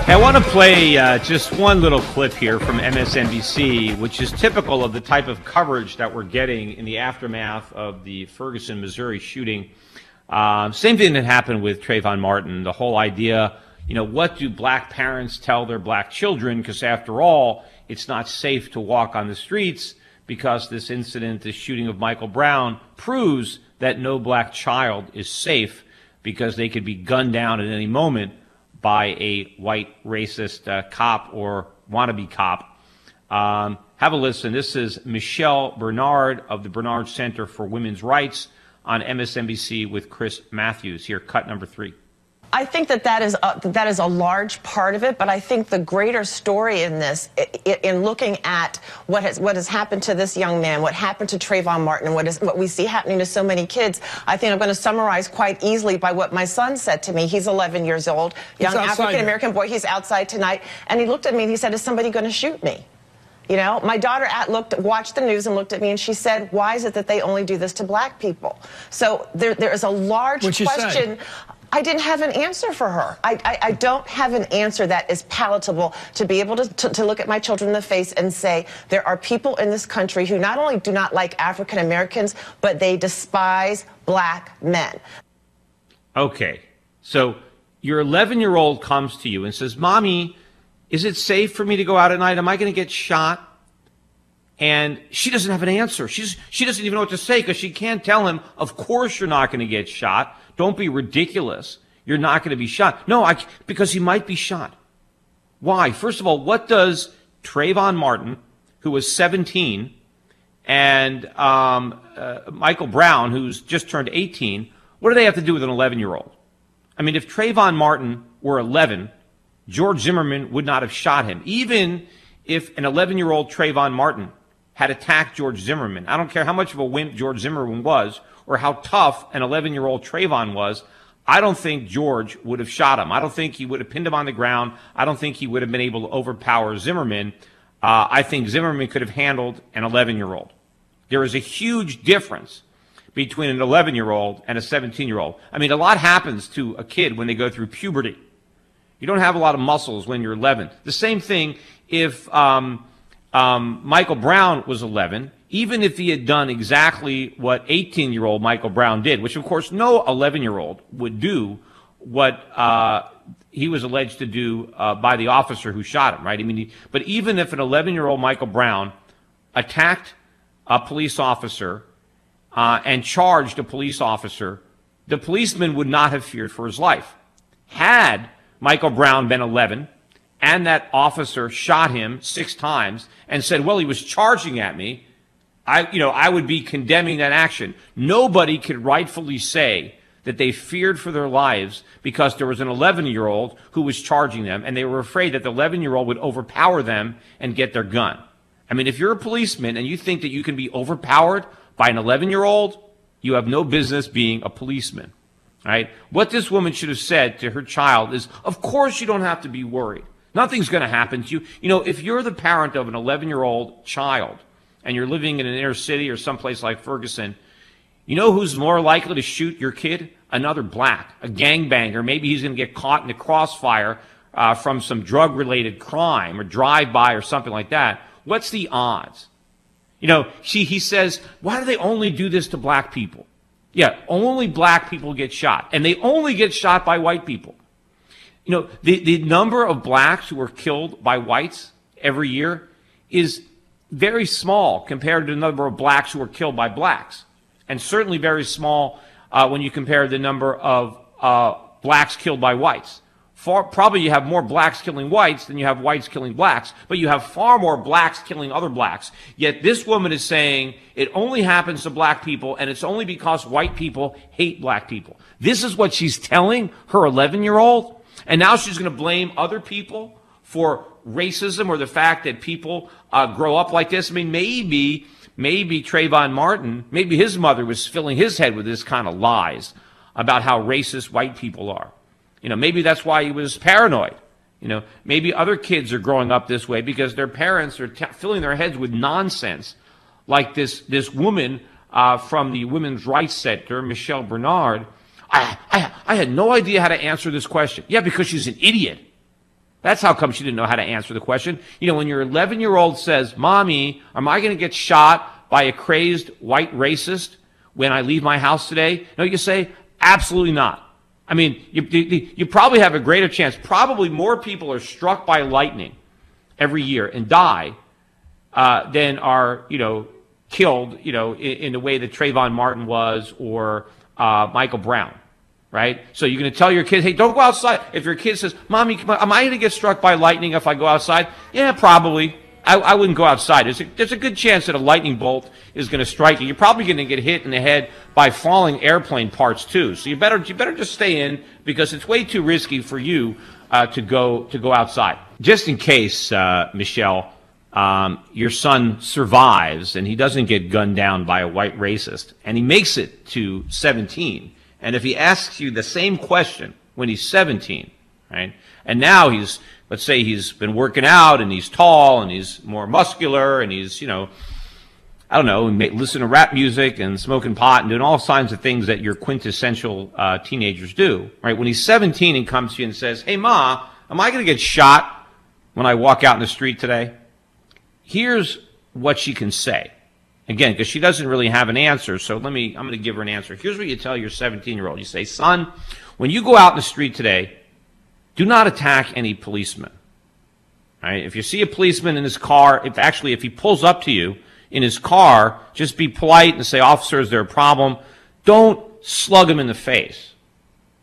I want to play just one little clip here from MSNBC, which is typical of the type of coverage that we're getting in the aftermath of the Ferguson, Missouri shooting. Same thing that happened with Trayvon Martin. The whole idea, what do black parents tell their black children? Because after all, it's not safe to walk on the streets because this incident, this shooting of Michael Brown, proves that no black child is safe because they could be gunned down at any moment by a white racist cop or wannabe cop. Have a listen. This is Michelle Bernard of the Bernard Center for Women's Rights on MSNBC with Chris Matthews. Here, cut number 3. I think that is a large part of it, but I think the greater story in this, in looking at what has happened to this young man, what happened to Trayvon Martin, what we see happening to so many kids, I think I'm going to summarize quite easily by what my son said to me. He's 11 years old, young African-American boy. He's outside tonight, and he looked at me and he said, "Is somebody going to shoot me?" My daughter watched the news and looked at me and she said, "Why is it that they only do this to black people?" So there is a large question. I didn't have an answer for her. I don't have an answer that is palatable to be able to look at my children in the face and say, there are people in this country who not only do not like African Americans, but they despise black men. Okay, so your 11-year-old comes to you and says, "Mommy, is it safe for me to go out at night? Am I going to get shot?" And she doesn't have an answer. She doesn't even know what to say because she can't tell him, "Of course you're not going to get shot. Don't be ridiculous. You're not going to be shot." No, because he might be shot. Why? First of all, what does Trayvon Martin, who was 17, and Michael Brown, who's just turned 18, what do they have to do with an 11-year-old? I mean, if Trayvon Martin were 11, George Zimmerman would not have shot him. Even if an 11-year-old Trayvon Martin had attacked George Zimmerman, I don't care how much of a wimp George Zimmerman was or how tough an 11-year-old Trayvon was, I don't think George would have shot him. I don't think he would have pinned him on the ground. I don't think he would have been able to overpower Zimmerman. I think Zimmerman could have handled an 11-year-old. There is a huge difference between an 11-year-old and a 17-year-old. I mean, a lot happens to a kid when they go through puberty. You don't have a lot of muscles when you're 11. The same thing if Michael Brown was 11, even if he had done exactly what 18-year-old Michael Brown did, which of course no 11-year-old would do what he was alleged to do by the officer who shot him, right? I mean, but even if an 11-year-old Michael Brown attacked a police officer and charged a police officer, the policeman would not have feared for his life. Had Michael Brown been 11 and that officer shot him 6 times and said, "Well, he was charging at me," I would be condemning that action. Nobody could rightfully say that they feared for their lives because there was an 11-year-old who was charging them and they were afraid that the 11-year-old would overpower them and get their gun. I mean, if you're a policeman and you think that you can be overpowered by an 11-year-old, you have no business being a policeman, right? What this woman should have said to her child is, of course you don't have to be worried. Nothing's going to happen to you. If you're the parent of an 11-year-old child and you're living in an inner city or someplace like Ferguson, you know who's more likely to shoot your kid? Another black, a gangbanger. Maybe he's going to get caught in the crossfire from some drug-related crime or drive-by or something like that. What's the odds? He says, why do they only do this to black people? Yeah, only black people get shot, and they only get shot by white people. The number of blacks who are killed by whites every year is very small compared to the number of blacks who are killed by blacks, and certainly very small when you compare the number of blacks killed by whites. Probably you have more blacks killing whites than you have whites killing blacks, but you have far more blacks killing other blacks. Yet this woman is saying it only happens to black people, and it's only because white people hate black people. This is what she's telling her 11-year-old, and now she's going to blame other people for racism or the fact that people grow up like this. I mean, maybe Trayvon Martin, maybe his mother was filling his head with this kind of lies about how racist white people are. Maybe that's why he was paranoid. Maybe other kids are growing up this way because their parents are filling their heads with nonsense, like this woman from the Women's Rights Center, Michelle Bernard. I had no idea how to answer this question. Yeah, because she's an idiot. That's how come she didn't know how to answer the question. You know, when your 11-year-old says, Mommy, am I going to get shot by a crazed white racist when I leave my house today? No, you say, absolutely not. I mean, you probably have a greater chance. Probably more people are struck by lightning every year and die than are, killed, in the way that Trayvon Martin was, or Michael Brown. Right? So you're going to tell your kids, hey, don't go outside. If your kid says, Mommy, am I going to get struck by lightning if I go outside? Yeah, probably. I wouldn't go outside. There's a good chance that a lightning bolt is going to strike you. You're probably going to get hit in the head by falling airplane parts too. So you better just stay in, because it's way too risky for you to go outside. Just in case, Michelle, your son survives and he doesn't get gunned down by a white racist, and he makes it to 17. And if he asks you the same question when he's 17, right, and now let's say he's been working out and he's tall and he's more muscular and he's, listen to rap music and smoking pot and doing all kinds of things that your quintessential teenagers do, right? When he's 17 and comes to you and says, hey, Ma, am I going to get shot when I walk out in the street today? Here's what she can say. Again, because she doesn't really have an answer, so I'm going to give her an answer. Here's what you tell your 17-year-old. You say, son, when you go out in the street today, do not attack any policeman. Right? If you see a policeman in his car, if he pulls up to you in his car, just be polite and say, officer, is there a problem? Don't slug him in the face.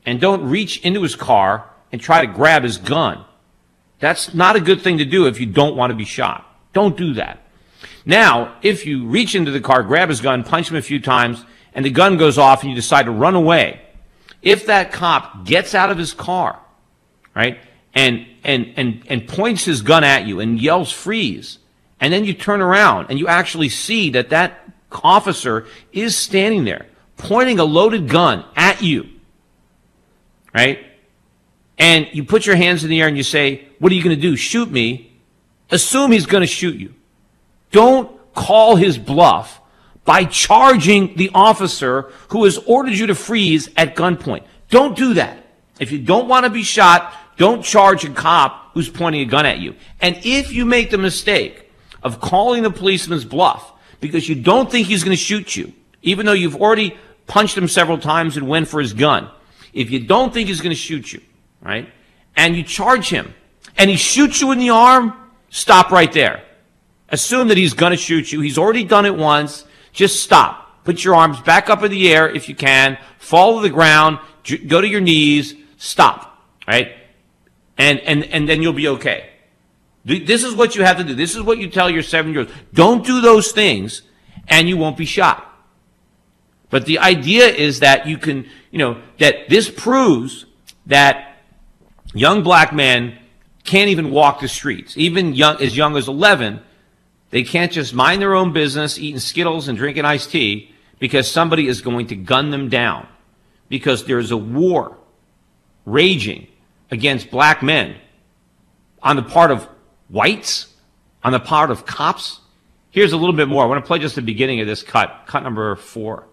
And don't reach into his car and try to grab his gun. That's not a good thing to do if you don't want to be shot. Don't do that. Now, if you reach into the car, grab his gun, punch him a few times, and the gun goes off and you decide to run away, if that cop gets out of his car, right, and points his gun at you and yells freeze, and then you turn around and you actually see that officer is standing there pointing a loaded gun at you, right, and you put your hands in the air and you say, what are you going to do, shoot me? Assume he's going to shoot you. Don't call his bluff by charging the officer who has ordered you to freeze at gunpoint. Don't do that. If you don't want to be shot, don't charge a cop who's pointing a gun at you. And if you make the mistake of calling the policeman's bluff because you don't think he's going to shoot you, even though you've already punched him several times and went for his gun, if you don't think he's going to shoot you, right, and you charge him and he shoots you in the arm, stop right there. Assume that he's going to shoot you. He's already done it once. Just stop. Put your arms back up in the air if you can. Fall to the ground. Go to your knees. Stop. Right? And then you'll be okay. This is what you have to do. This is what you tell your 7-year-olds. Don't do those things and you won't be shot. But the idea is that you can, that this proves that young black men can't even walk the streets. Even as young as 11, they can't just mind their own business, eating Skittles and drinking iced tea, because somebody is going to gun them down. Because there's a war raging against black men on the part of whites, on the part of cops. Here's a little bit more. I want to play just the beginning of this cut number 4.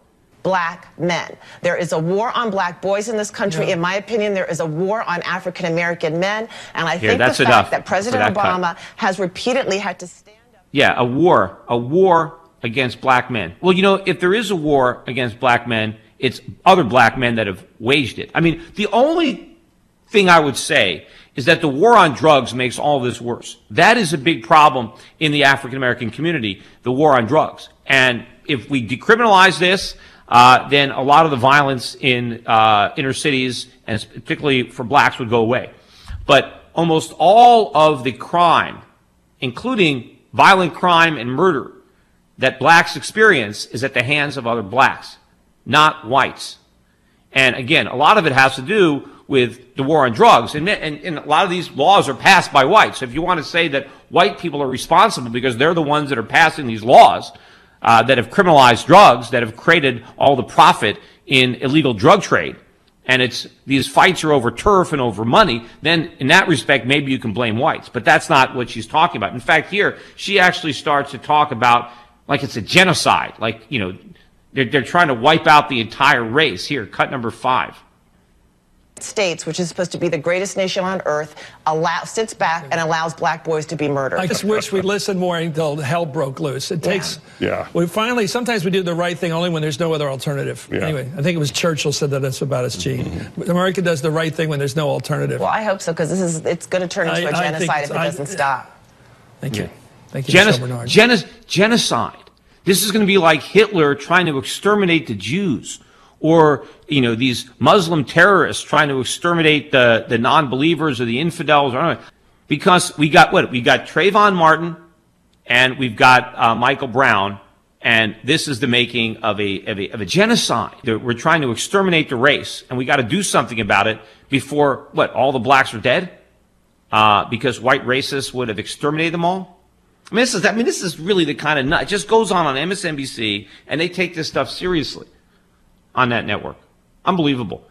Black men. There is a war on black boys in this country. In my opinion, there is a war on African American men. And I think the fact that President Obama has repeatedly had to stand up. Yeah, a war against black men. Well, if there is a war against black men, it's other black men that have waged it. I mean, the only thing I would say is that the war on drugs makes all this worse. That is a big problem in the African American community, the war on drugs. And if we decriminalize this, then a lot of the violence in inner cities, and particularly for blacks, would go away. But almost all of the crime, including violent crime and murder, that blacks experience is at the hands of other blacks, not whites. And again, a lot of it has to do with the war on drugs. And a lot of these laws are passed by whites. So if you want to say that white people are responsible because they're the ones that are passing these laws, that have criminalized drugs, that have created all the profit in illegal drug trade, and these fights are over turf and over money, then in that respect, maybe you can blame whites. But that's not what she's talking about. In fact, here, she actually starts to talk about like it's a genocide, like, they're trying to wipe out the entire race. Here, cut number 5. States, which is supposed to be the greatest nation on earth, sits back and allows black boys to be murdered. I just wish we'd listened more until hell broke loose. It takes. Yeah. Sometimes we do the right thing only when there's no other alternative. Yeah. Anyway, I think it was Churchill said that that's about us, G. America does the right thing when there's no alternative. Well, I hope so, because it's going to turn into a genocide if it doesn't stop. Thank you. Yeah. Thank you, Mr. Bernard. Genocide. This is going to be like Hitler trying to exterminate the Jews, or these Muslim terrorists trying to exterminate the non-believers or the infidels. Because we got what? We got Trayvon Martin, and we've got Michael Brown, and this is the making of a genocide. We're trying to exterminate the race, and we got to do something about it before all the blacks are dead, because white racists would have exterminated them all. This is really the kind of nut. It just goes on MSNBC, and they take this stuff seriously on that network. Unbelievable.